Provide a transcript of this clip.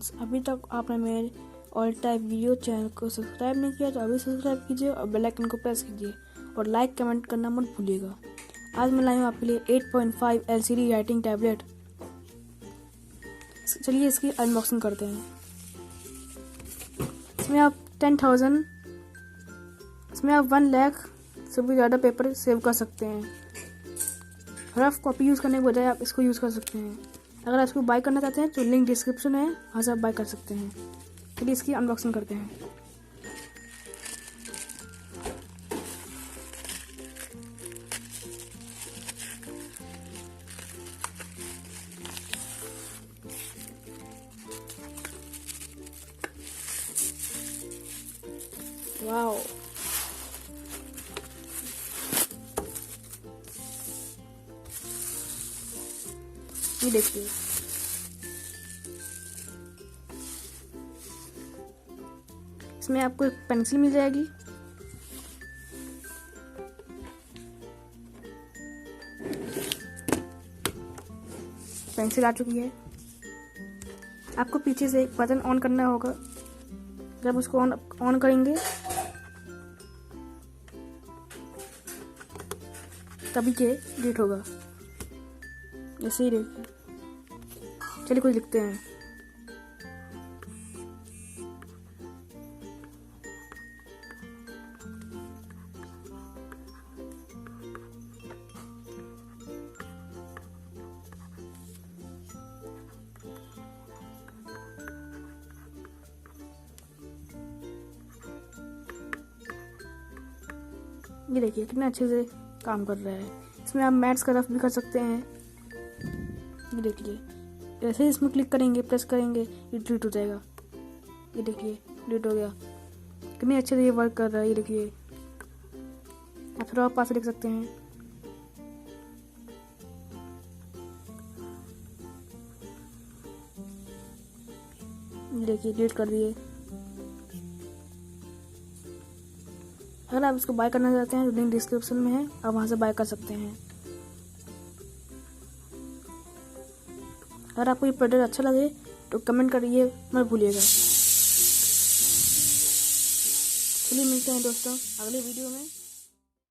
Friends, अभी तक आपने मेरे ऑल टाइप वीडियो चैनल को सब्सक्राइब नहीं किया तो अभी सब्सक्राइब कीजिए और बेल आइकन को प्रेस कीजिए और लाइक कमेंट करना मत भूलिएगा। आज मैं लाई हूँ आपके लिए 8.5 LCD राइटिंग टैबलेट। चलिए इसकी अनबॉक्सिंग करते हैं। इसमें आप 1 लाख से भी ज़्यादा पेपर सेव कर सकते हैं। रफ कॉपी यूज़ करने के बजाय आप इसको यूज़ कर सकते हैं। अगर आप इसको बाय करना चाहते हैं तो लिंक डिस्क्रिप्शन है, वहाँ से आप बाय कर सकते हैं। चलिए इसकी अनबॉक्सिंग करते हैं। वाओ, ये देखिए, इसमें आपको एक पेंसिल मिल जाएगी। पेंसिल आ चुकी है। आपको पीछे से एक बटन ऑन करना होगा। जब उसको ऑन करेंगे तभी ये डिलीट होगा। जैसे ही देखिए, चलिए कुछ लिखते हैं। ये देखिए कितना अच्छे से काम कर रहा है। इसमें आप मैथ्स का रफ भी कर सकते हैं। ये देखिए, जैसे ही इसमें क्लिक करेंगे, प्रेस करेंगे, ये डिलीट हो जाएगा। ये देखिए डिलीट हो गया। कितने अच्छे से ये वर्क कर रहा है। ये देखिए, आप थोड़ा और पास लिख सकते हैं। ये देखिए डिलीट कर दिए। अगर आप इसको बाय करना चाहते हैं तो लिंक डिस्क्रिप्शन में है, आप वहाँ से बाय कर सकते हैं। अगर आपको ये प्रोडक्ट अच्छा लगे तो कमेंट करिए मत भूलिएगा। चलिए मिलते हैं दोस्तों अगले वीडियो में।